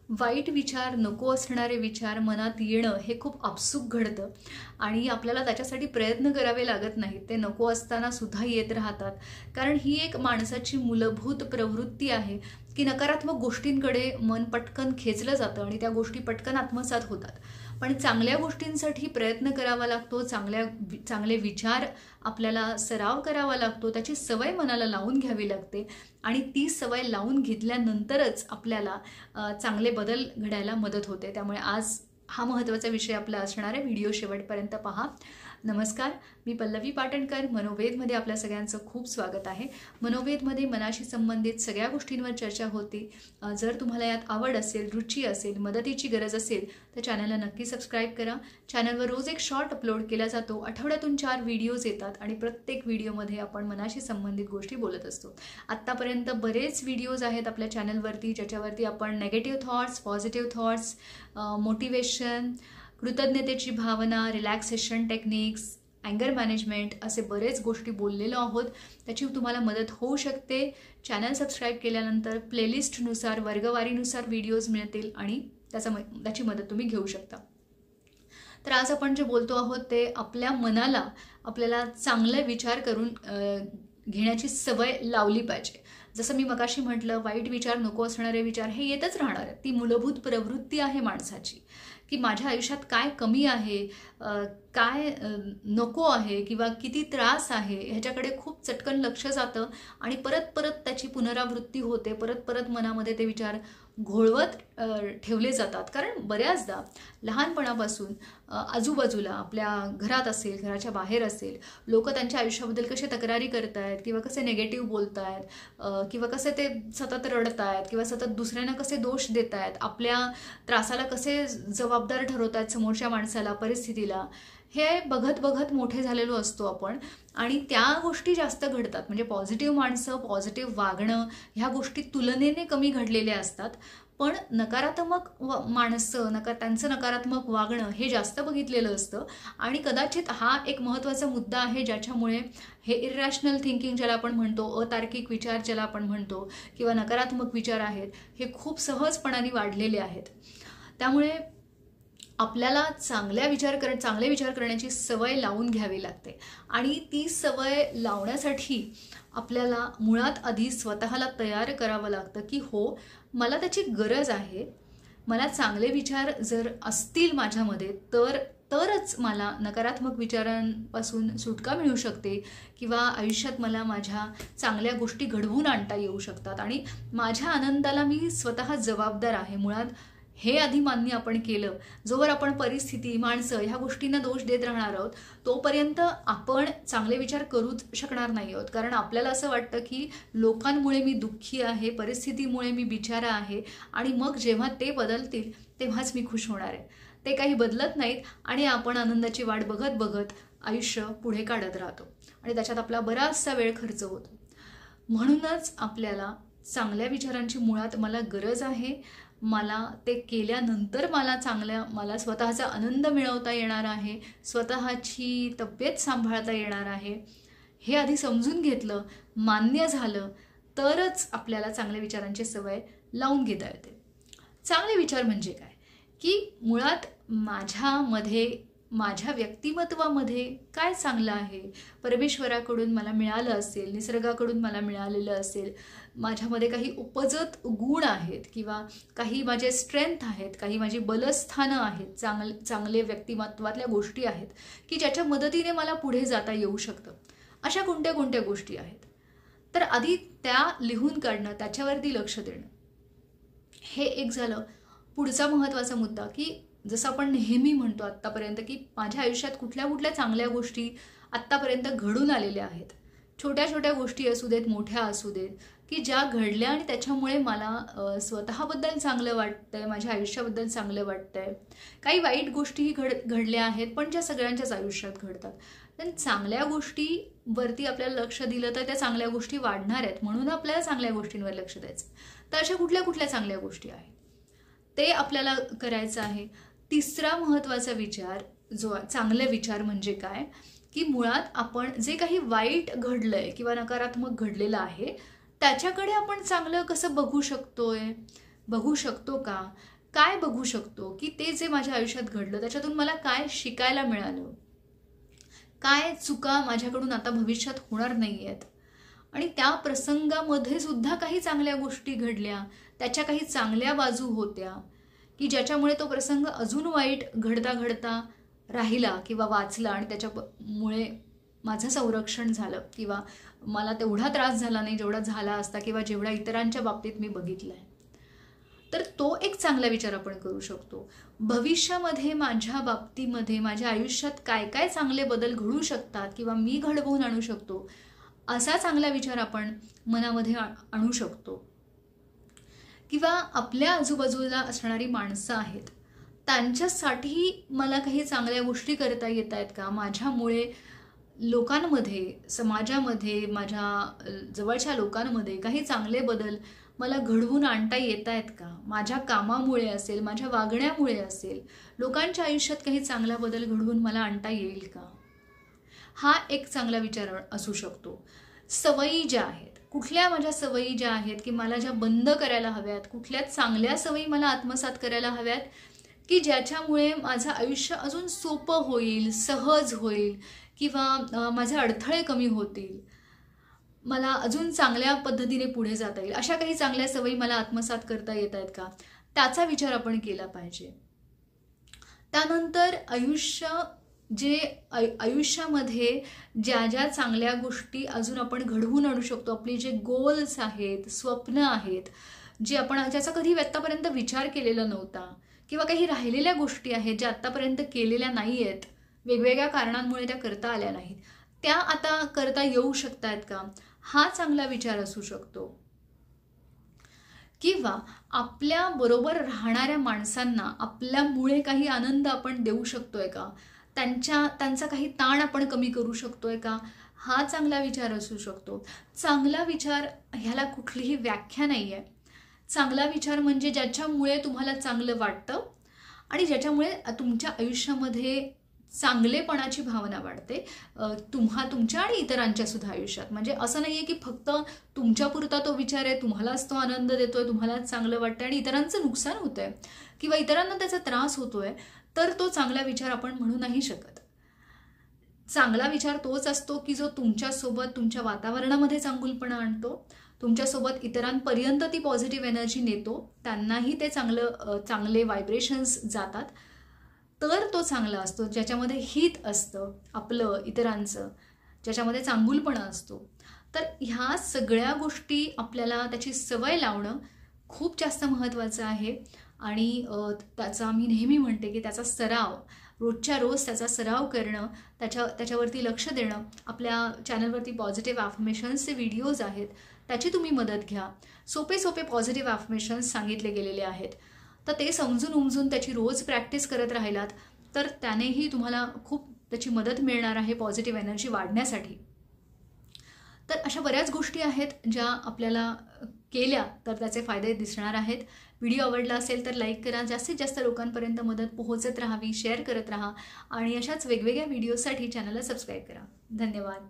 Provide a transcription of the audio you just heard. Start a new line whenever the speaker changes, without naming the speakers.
वाईट विचार, नको असणारे विचार मनात येणं हे खूप आपसूक घडतं आणि आपल्याला त्याच्यासाठी प्रयत्न करावे लागत नाहीत. ते नको असताना सुद्धा येत राहतात. कारण ही एक माणसाची मूलभूत प्रवृत्ती आहे की नकारात्मक गोष्टींकडे मन पटकन खेचलं जातं आणि त्या गोष्टी पटकन आत्मसात होतात. पण चांगल्या गोष्टींसाठी प्रयत्न करावा लागतो, चांगले विचार आपल्याला सराव करावा लागतो, त्याची सवय मनाला लावून घ्यावी लागते आणि ती सवय लावून घेतल्यानंतरच आपल्याला चांगले बदल घडायला मदत होते. त्यामुळे आज हा महत्त्वाचा विषय आपला असणार आहे. व्हिडिओ शेवटपर्यंत पहा. नमस्कार, मी पल्लवी पाटणकर. मनोवेदमध्ये आपल्या सगळ्यांचं खूप स्वागत आहे. मनोवेदमध्ये मनाशी संबंधित सगळ्या गोष्टींवर चर्चा होती. जर तुम्हाला यात आवड असेल, रुची असेल, मदतीची गरज असेल तर चॅनलला नक्की सबस्क्राईब करा. चॅनलवर रोज एक शॉर्ट अपलोड केला जातो. आठवड्यातून 4 व्हिडिओज येतात आणि प्रत्येक व्हिडिओमध्ये आपण मनाशी संबंधित गोष्टी बोलत असतो. आत्तापर्यंत बरेच व्हिडिओज आहेत आपल्या चॅनलवरती ज्याच्यावरती आपण negative thoughts, positive thoughts, motivation, कृतज्ञतेची भावना, रिलॅक्सेशन टेक्निक्स, अँगर मॅनेजमेंट असे बरेच गोष्टी बोललेलो आहोत. त्याची तुम्हाला मदत होऊ शकते. चॅनल सबस्क्राईब केल्यानंतर प्लेलिस्टनुसार, वर्गवारीनुसार व्हिडिओज मिळतील आणि त्याची मदत तुम्ही घेऊ शकता. तर आज आपण जे बोलतो आहोत ते आपल्या मनाला आपल्याला चांगले विचार करून घेण्याची सवय लावली पाहिजे. जसं मी मगाशी म्हटलं, वाईट विचार, नको असणारे विचार हे येतच राहणार आहेत. ती मूलभूत प्रवृत्ती आहे माणसाची की माझ्या आयुष्यात काय कमी आहे, काय नको आहे किंवा किती त्रास आहे ह्याच्याकडे खूप चटकन लक्ष जातं आणि परत परत त्याची पुनरावृत्ती होते. परत परत मनामध्ये ते विचार घोळवत ठेवले जातात. कारण बऱ्याचदा लहानपणापासून आजूबाजूला आपल्या घरात असेल, घराच्या बाहेर असेल, लोक त्यांच्या आयुष्याबद्दल कसे तक्रारी करत आहेत किंवा कसे नेगेटिव्ह बोलत आहेत किंवा कसे ते सतत रडत आहेत किंवा सतत दुसऱ्यांना कसे दोष देत आहेत, आपल्या त्रासाला कसे जबाबदार ठरवत आहेत समोरच्या माणसाला, परिस्थितीला, हे बघत बघत मोठे झालेलो असतो आपण आणि त्या गोष्टी जास्त घडतात. म्हणजे पॉझिटिव्ह माणसं, पॉझिटिव्ह वागणं ह्या गोष्टी तुलनेने कमी घडलेल्या असतात. पण नकारात्मक माणसं, त्यांचं नकारात्मक वागणं हे जास्त बघितलेलं असतं आणि कदाचित हा एक महत्त्वाचा मुद्दा आहे ज्याच्यामुळे हे इरॅशनल थिंकिंग ज्याला आपण म्हणतो, अतार्किक विचार ज्याला आपण म्हणतो किंवा नकारात्मक विचार आहेत, हे खूप सहजपणाने वाढलेले आहेत. त्यामुळे आपल्याला चांगले विचार करण्याची सवय लावून घ्यावी लागते आणि ती सवय लावण्यासाठी आपल्याला मुळात आधी स्वतःला तयार करावं लागतं की हो, मला त्याची गरज आहे. मला चांगले विचार जर असतील माझ्यामध्ये तरच मला नकारात्मक विचारांपासून सुटका मिळू शकते किंवा आयुष्यात मला माझ्या चांगल्या गोष्टी घडवून आणता येऊ शकतात आणि माझ्या आनंदाला मी स्वतः जबाबदार आहे. मुळात हे आधी मान्य आपण केलं. जोवर आपण परिस्थिती, माणसं ह्या गोष्टींना दोष देत राहणार आहोत तोपर्यंत आपण चांगले विचार करूच शकणार नाही आहोत. कारण आपल्याला असं वाटतं की लोकांमुळे मी दुःखी आहे, परिस्थितीमुळे मी बिचारा आहे आणि मग जेव्हा ते बदलतील तेव्हाच मी खुश होणार आहे. ते काही बदलत नाहीत आणि आपण आनंदाची वाट बघत बघत आयुष्य पुढे काढत राहतो आणि त्याच्यात आपला बराचसा वेळ खर्च होतो. म्हणूनच आपल्याला चांगल्या विचारांची मुळात मला गरज आहे, मला ते केल्यानंतर मला स्वतःचा आनंद मिळवता येणार आहे, स्वतःची तब्येत सांभाळता येणार आहे, हे आधी समजून घेतलं, मान्य झालं तरच आपल्याला चांगल्या विचारांची सवय लावून घेता येते. चांगले विचार म्हणजे काय की मुळात माझ्या व्यक्तिमत्वामध्ये काय चांगलं आहे, परमेश्वराकडून मला मिळालं असेल, निसर्गाकडून मला मिळालेलं असेल, माझ्यामध्ये काही उपजत गुण आहेत किंवा काही माझे स्ट्रेंथ आहेत, काही माझी बलस्थानं आहेत, चांगले व्यक्तिमत्वातल्या गोष्टी आहेत की ज्याच्या मदतीने मला पुढे जाता येऊ शकतं. अशा कोणत्या गोष्टी आहेत तर आधी त्या लिहून काढणं, त्याच्यावरती लक्ष देणं, हे एक झालं. पुढचा महत्त्वाचा मुद्दा की जसं आपण नेहमी म्हणतो आत्तापर्यंत की माझ्या आयुष्यात कुठल्या चांगल्या गोष्टी आत्तापर्यंत घडून आलेल्या आहेत. छोट्या छोट्या गोष्टी असू देत, मोठ्या असू देत, की ज्या घडल्या आणि त्याच्यामुळे मला स्वतःबद्दल चांगलं वाटतंय, माझ्या आयुष्याबद्दल चांगलं वाटतंय. काही वाईट गोष्टीही घडल्या आहेत पण ज्या सगळ्यांच्याच आयुष्यात घडतात. पण चांगल्या गोष्टीवरती आपल्याला लक्ष दिलं तर त्या चांगल्या गोष्टी वाढणार आहेत. म्हणून आपल्याला चांगल्या गोष्टींवर लक्ष द्यायचं. तर अशा कुठल्या चांगल्या गोष्टी आहेत ते आपल्याला करायचं आहे. तिसरा महत्त्वाचा विचार, जो चांगले विचार म्हणजे काय की मुळात आपण जे काही वाईट घडलंय किंवा नकारात्मक घडलेलं आहे त्याच्याकडे आपण चांगलं कसं बघू शकतोय, बघू शकतो का? काय बघू शकतो की ते जे माझ्या आयुष्यात घडलं त्याच्यातून मला काय शिकायला मिळालं, काय चुका माझ्याकडून आता भविष्यात होणार नाही आहेत, आणि त्या प्रसंगामध्ये सुद्धा काही चांगल्या गोष्टी घडल्या, त्याच्या काही चांगल्या बाजू होत्या की ज्याच्यामुळे तो प्रसंग अजून वाईट घडता घडता राहिला किंवा वाचला आणि त्याच्यामुळे माझं संरक्षण झालं किंवा मला तेवढा त्रास झाला नाही जेवढा झाला असता किंवा जेवढा इतरांच्या बाबतीत मी बघितलं आहे. तर तो एक चांगला विचार आपण करू शकतो. भविष्यामध्ये माझ्या बाबतीमध्ये माझ्या आयुष्यात काय काय चांगले बदल घडू शकतात किंवा मी घडवून आणू शकतो, असा चांगला विचार आपण मनामध्ये आणू शकतो. किंवा आपल्या आजूबाजूला असणारी माणसं आहेत त्यांच्यासाठी मला काही चांगल्या गोष्टी करता येत आहेत का, माझ्यामुळे लोकांमध्ये, समाजामध्ये, माझ्या जवळच्या लोकांमध्ये काही चांगले बदल मला घडवून आणता येत आहेत का, माझ्या कामामुळे असेल, माझ्या वागण्यामुळे असेल, लोकांच्या आयुष्यात काही चांगला बदल घडवून मला आणता येईल का, हा एक चांगला विचार असू शकतो. सवयी ज्या आहेत, कुठल्या माझ्या सवयी ज्या आहेत की मला ज्या बंद करायला हव्यात, कुठल्या चांगल्या सवयी मला आत्मसात करायला हव्यात की ज्याच्यामुळे माझं आयुष्य अजून सोपं होईल, सहज होईल किंवा माझे अडथळे कमी होतील, मला अजून चांगल्या पद्धतीने पुढे जाता येईल, अशा काही चांगल्या सवयी मला आत्मसात करता येत आहेत का, त्याचा विचार आपण केला पाहिजे. त्यानंतर आयुष्यामध्ये ज्या ज्या चांगल्या गोष्टी अजून आपण घडवून आणू शकतो, आपली जे गोल्स आहेत, स्वप्न आहेत, जे आपण ज्याचा कधी आत्तापर्यंत विचार केलेला नव्हता किंवा काही राहिलेल्या गोष्टी आहेत ज्या आत्तापर्यंत केलेल्या नाही आहेत, वेगवेगळ्या कारणांमुळे त्या करता आल्या नाहीत, त्या आता करता येऊ शकतात का, हा चांगला विचार असू शकतो. किंवा आपल्या बरोबर राहणाऱ्या माणसांना आपल्यामुळे काही आनंद आपण देऊ शकतोय का, त्यांचा काही ताण आपण कमी करू शकतोय का, हा चांगला विचार असू शकतो. चांगला विचार ह्याला कुठलीही व्याख्या नाही आहे. चांगला विचार म्हणजे ज्याच्यामुळे तुम्हाला चांगलं वाटतं आणि ज्याच्यामुळे तुमच्या आयुष्यामध्ये चांगलेपणाची भावना वाढते, तुमच्या आणि इतरांच्या सुद्धा आयुष्यात. म्हणजे असं नाही आहे की फक्त तुमच्यापुरता तो विचार आहे, तुम्हालाच तो आनंद देतोय, तुम्हालाच चांगलं वाटतं आणि इतरांचं नुकसान होतंय किंवा इतरांना त्याचा त्रास होतोय, तर तो चांगला विचार आपण म्हणू नाही शकत. चांगला विचार तोच असतो की जो तुमच्यासोबत तुमच्या वातावरणामध्ये चांगुलपणा आणतो, तुमच्यासोबत इतरांपर्यंत ती पॉझिटिव्ह एनर्जी नेतो, त्यांनाही ते चांगले व्हायब्रेशन्स जातात, तर तो चांगला असतो. ज्याच्यामध्ये हित असतं आपलं, इतरांचं, ज्याच्यामध्ये चांगुलपणा असतो. तर ह्या सगळ्या गोष्टी आपल्याला त्याची सवय लावणं खूप जास्त महत्त्वाचं आहे. आणि त्याचा मी नेहमी म्हणते की त्याचा सराव, रोजच्या रोज त्याचा सराव करणं, त्याच्यावरती लक्ष देणं. आपल्या चॅनलवरती पॉझिटिव्ह ॲफर्मेशन्सचे व्हिडिओज आहेत, त्याची तुम्ही मदत घ्या. सोपे सोपे पॉझिटिव्ह ॲफर्मेशन्स सांगितले गेलेले आहेत, तर ते समजून उमजून त्याची रोज प्रॅक्टिस करत राहिलात तर त्यानेही तुम्हाला खूप त्याची मदत मिळणार आहे पॉझिटिव्ह एनर्जी वाढण्यासाठी. तर अशा बऱ्याच गोष्टी आहेत ज्या आपल्याला केल्या तर त्याचे फायदे दिसणार आहेत. व्हिडिओ आवडला असेल तर लाईक करा, जास्तीत जास्त लोकांपर्यंत मदत पोहोचत राहावी, शेअर करत राहा आणि अशाच वेगवेगळ्या व्हिडिओसाठी चॅनलला सबस्क्राईब करा. धन्यवाद.